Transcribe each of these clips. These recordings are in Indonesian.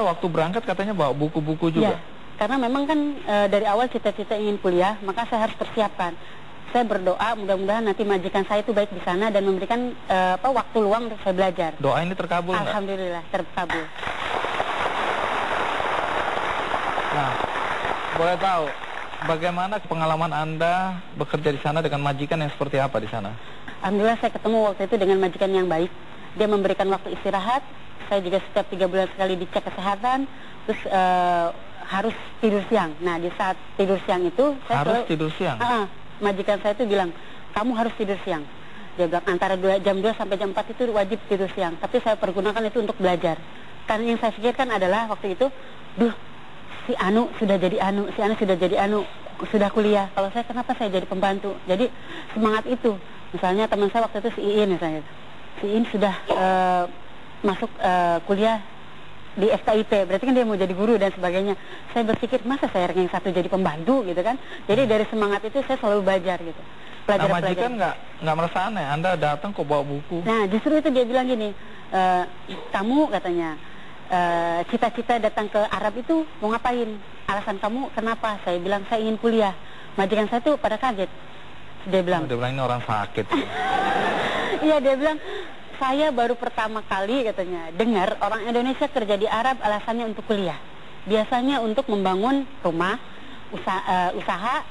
waktu berangkat katanya bawa buku-buku juga? Ya, karena memang kan dari awal cita-cita ingin kuliah, maka saya harus persiapkan. Saya berdoa mudah-mudahan nanti majikan saya itu baik di sana dan memberikan waktu luang untuk saya belajar. Doa ini terkabul nggak? Alhamdulillah, terkabul. Nah, boleh tahu bagaimana pengalaman Anda bekerja di sana dengan majikan yang seperti apa di sana? Alhamdulillah saya ketemu waktu itu dengan majikan yang baik. Dia memberikan waktu istirahat. Saya juga setiap 3 bulan sekali dicek kesehatan. Terus harus tidur siang. Nah, di saat tidur siang itu saya harus tidur siang? Majikan saya itu bilang, kamu harus tidur siang. Dia bilang antara jam 2 sampai jam 4 itu wajib tidur siang. Tapi saya pergunakan itu untuk belajar. Karena yang saya pikirkan adalah waktu itu, si Anu sudah jadi Anu, si Anu sudah jadi Anu, sudah kuliah. Kalau saya kenapa saya jadi pembantu? Jadi semangat itu. Misalnya teman saya waktu itu si Iin misalnya. Si Iin sudah masuk kuliah di FKIP, berarti kan dia mau jadi guru dan sebagainya. Saya berpikir masa saya yang satu jadi pembantu gitu kan. Jadi dari semangat itu saya selalu belajar gitu. Nah, majikan nggak merasa aneh, Anda datang kok bawa buku? Nah, justru itu dia bilang gini, kamu katanya cita-cita datang ke Arab itu mau ngapain? Alasan kamu kenapa? Saya bilang saya ingin kuliah. Majikan saya tuh pada kaget. Dia bilang ini orang sakit. Iya, dia bilang saya baru pertama kali katanya dengar orang Indonesia kerja di Arab alasannya untuk kuliah. Biasanya untuk membangun rumah, usaha.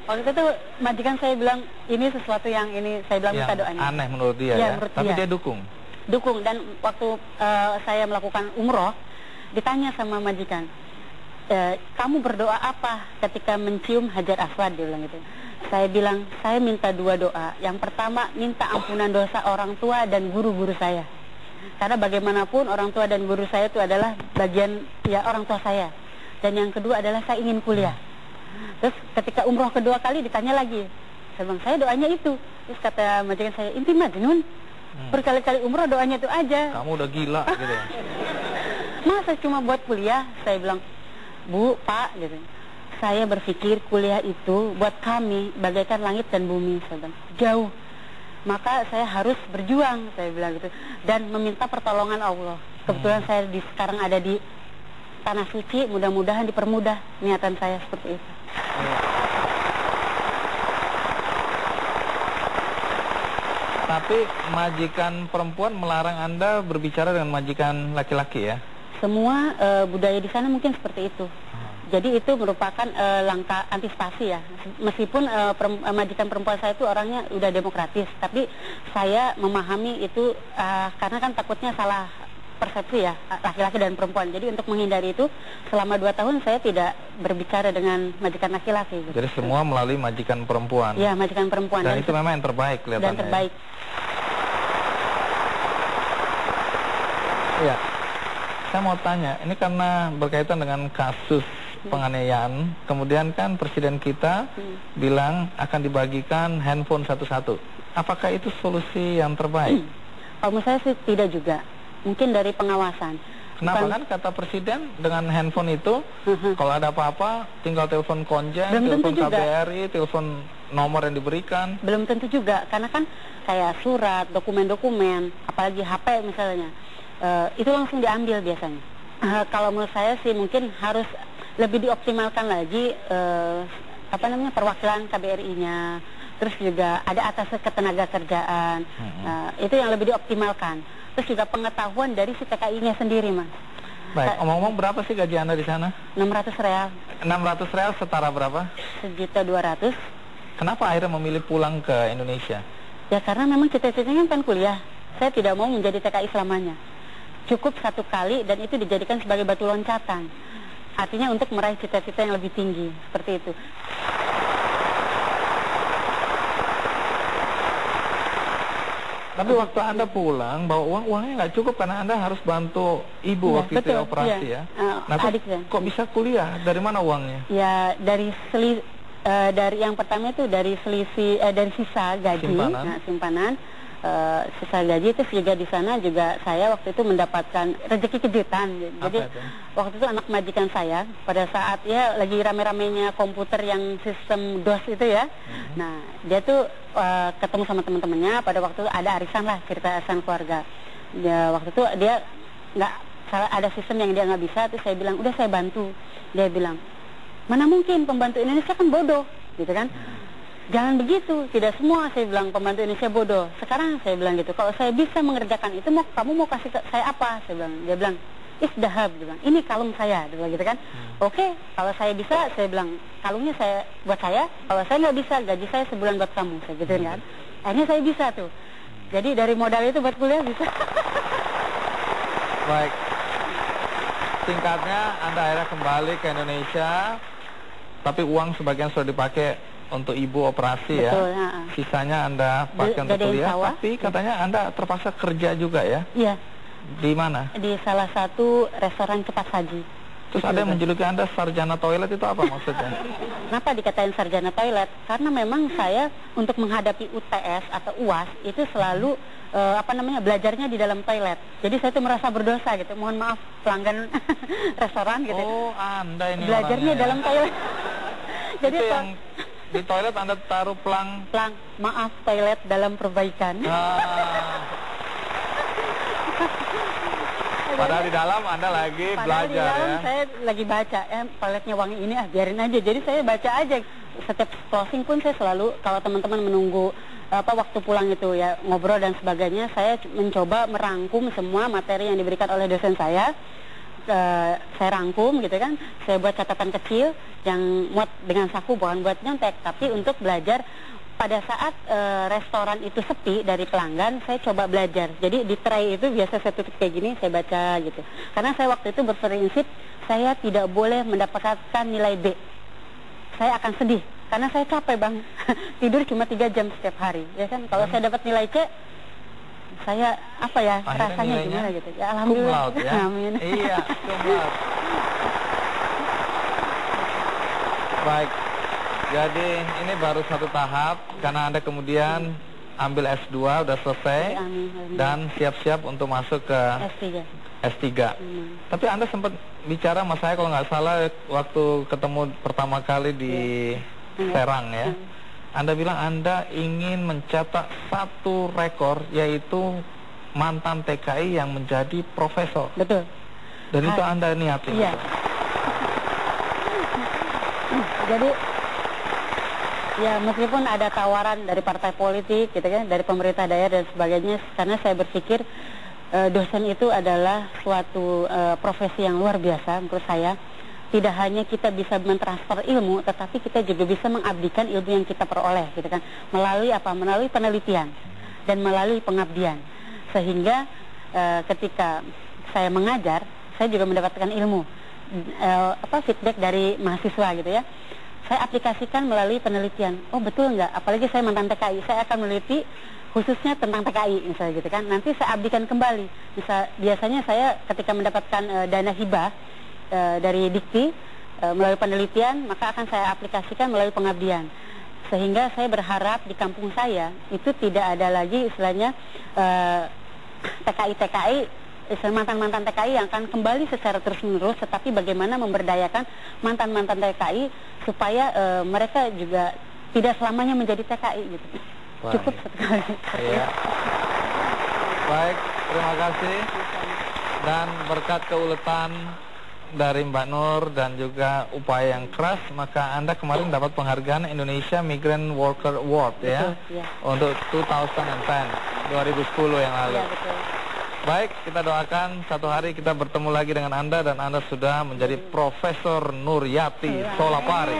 Waktu itu majikan saya bilang ini sesuatu yang ini saya bilang minta doanya. Aneh menurut dia ya. Tapi dia dukung. Dukung. Dan waktu saya melakukan umroh ditanya sama majikan, kamu berdoa apa ketika mencium Hajar Aswad? Dia bilang gitu. Saya bilang, saya minta 2 doa. Yang pertama, minta ampunan dosa orang tua dan guru-guru saya. Karena bagaimanapun orang tua dan guru saya itu adalah bagian ya orang tua saya. Dan yang kedua adalah saya ingin kuliah. Terus ketika umroh kedua kali ditanya lagi. Saya bilang, saya doanya itu. Terus kata majikan saya, inti majnun. Berkali-kali umroh doanya itu aja. Kamu udah gila gitu ya. Masa cuma buat kuliah? Saya bilang, Bu, Pak, gitu. Saya berpikir kuliah itu buat kami bagaikan langit dan bumi, saya bilang, jauh. Maka saya harus berjuang, saya bilang gitu. Dan meminta pertolongan Allah. Kebetulan saya sekarang ada di Tanah Suci, mudah-mudahan dipermudah niatan saya seperti itu. Tapi majikan perempuan melarang Anda berbicara dengan majikan laki-laki ya? Semua budaya di sana mungkin seperti itu. Jadi itu merupakan langkah antisipasi ya. Meskipun majikan perempuan saya itu orangnya udah demokratis, tapi saya memahami itu karena kan takutnya salah persepsi ya, laki-laki dan perempuan. Jadi untuk menghindari itu, selama 2 tahun saya tidak berbicara dengan majikan laki-laki. Gitu. Jadi semua melalui majikan perempuan? Iya, majikan perempuan. Dan itu memang yang terbaik kelihatannya? Dan terbaik. Iya. Saya mau tanya, ini karena berkaitan dengan kasus penganiayaan, kemudian kan presiden kita bilang akan dibagikan handphone satu-satu. Apakah itu solusi yang terbaik? Kalau menurut saya sih tidak juga. Mungkin dari pengawasan. Kenapa? Kan kata presiden dengan handphone itu kalau ada apa-apa tinggal telepon konjen, telepon KBRI, telepon nomor yang diberikan. Belum tentu juga, karena kan kayak surat, dokumen-dokumen, apalagi HP misalnya, itu langsung diambil biasanya. Kalau menurut saya sih mungkin harus lebih dioptimalkan lagi perwakilan KBRI-nya, terus juga ada atas ketenaga kerjaan, itu yang lebih dioptimalkan. Terus juga pengetahuan dari si TKI-nya sendiri, Mas. Baik, omong-omong berapa sih gaji Anda di sana? 600 real. 600 real setara berapa? 1.200.000. Kenapa akhirnya memilih pulang ke Indonesia? Ya karena memang cita-citanya kan kuliah. Saya tidak mau menjadi TKI selamanya. Cukup 1 kali dan itu dijadikan sebagai batu loncatan. Artinya untuk meraih cita-cita yang lebih tinggi, seperti itu. Tapi waktu Anda pulang, bawa uangnya nggak cukup karena Anda harus bantu ibu waktu itu operasi ya. Nah, kok bisa kuliah? Dari mana uangnya? Ya dari yang pertama itu dari selisih dari sisa gaji, simpanan. Sisa gaji itu juga di sana juga saya waktu itu mendapatkan rezeki kejutan. Jadi waktu itu anak majikan saya pada saat ya lagi rame-ramenya komputer yang sistem DOS itu ya. Nah dia tuh ketemu sama teman-temannya pada waktu itu ada arisan lah, cerita arisan keluarga. Ya waktu itu dia nggak ada sistem yang dia nggak bisa, terus saya bilang, udah saya bantu. Dia bilang, mana mungkin pembantu Indonesia kan bodoh, gitu kan. Jangan begitu, tidak semua saya bilang pembantu Indonesia bodoh. Sekarang saya bilang gitu, kalau saya bisa mengerjakan itu, kamu mau kasih saya apa? Saya bilang, dia bilang, isdahab, dia bilang, ini kalung saya, dia bilang gitu kan. Oke, kalau saya bisa, saya bilang, kalungnya saya buat saya. Kalau saya nggak bisa, gaji saya sebulan buat kamu, saya gitu kan. Akhirnya saya bisa tuh. Jadi dari modal itu buat kuliah bisa. Baik. Singkatnya, Anda akhirnya kembali ke Indonesia, tapi uang sebagian sudah dipakai untuk ibu operasi. Betul, ya. Sisanya Anda pakai untuk kuliah, tapi katanya Anda terpaksa kerja juga ya? Iya. Di mana? Di salah satu restoran cepat saji. Terus ada yang menjuluki Anda sarjana toilet, itu apa maksudnya? Kenapa dikatain sarjana toilet? Karena memang saya untuk menghadapi UTS atau UAS itu selalu belajarnya di dalam toilet. Jadi saya tuh merasa berdosa gitu. Mohon maaf pelanggan restoran gitu. Oh, Anda ini belajarnya dalam toilet. Jadi itu yang di toilet Anda taruh pelang. Maaf, toilet dalam perbaikan. Padahal di dalam Anda lagi belajar di dalam ya. Saya lagi baca, toiletnya wangi ini, biarin aja. Jadi saya baca aja. Setiap closing pun saya selalu, kalau teman-teman menunggu waktu pulang itu ya ngobrol dan sebagainya, saya mencoba merangkum semua materi yang diberikan oleh dosen saya. Saya rangkum gitu kan, saya buat catatan kecil yang muat dengan saku, bukan buat nyontek, tapi untuk belajar. Pada saat restoran itu sepi dari pelanggan, saya coba belajar. Jadi di tray itu biasa saya tutup kayak gini, saya baca gitu. Karena saya waktu itu berprinsip, saya tidak boleh mendapatkan nilai B. Saya akan sedih, karena saya capek bang. Tidur cuma 3 jam setiap hari, ya kan. Kalau saya dapat nilai C, saya rasanya gimana gitu. Ya alhamdulillah. Cum laude, ya? Amin. Iya, cum laude. Baik. Jadi ini baru satu tahap, karena Anda kemudian ambil S2, udah selesai, dan siap-siap untuk masuk ke S3. Tapi Anda sempat bicara sama saya kalau nggak salah waktu ketemu pertama kali di Serang ya. Anda bilang Anda ingin mencetak satu rekor, yaitu mantan TKI yang menjadi profesor. Betul. Dan itu Anda niatin. Iya. Jadi ya meskipun ada tawaran dari partai politik gitu kan, dari pemerintah daerah dan sebagainya, karena saya berpikir dosen itu adalah suatu profesi yang luar biasa menurut saya. Tidak hanya kita bisa mentransfer ilmu, tetapi kita juga bisa mengabdikan ilmu yang kita peroleh gitu kan, melalui melalui penelitian dan melalui pengabdian. Sehingga ketika saya mengajar, saya juga mendapatkan ilmu, feedback dari mahasiswa gitu ya. Saya aplikasikan melalui penelitian. Oh betul nggak? Apalagi saya mantan TKI, saya akan meneliti khususnya tentang TKI misalnya gitu kan. Nanti saya abdikan kembali. Biasanya saya ketika mendapatkan dana hibah dari Dikti melalui penelitian, maka akan saya aplikasikan melalui pengabdian. Sehingga saya berharap di kampung saya itu tidak ada lagi istilahnya TKI mantan-mantan TKI yang akan kembali secara terus-menerus, tetapi bagaimana memberdayakan mantan-mantan TKI supaya mereka juga tidak selamanya menjadi TKI gitu. Baik. Cukup sekali. Iya. Baik, terima kasih. Dan berkat keuletan dari Mbak Nur dan juga upaya yang keras, maka Anda kemarin dapat penghargaan Indonesia Migrant Worker Award ya. Betul, ya. Untuk 2010 yang lalu. Iya, betul. Baik, kita doakan satu hari kita bertemu lagi dengan Anda dan Anda sudah menjadi Profesor Nuryati Solapari.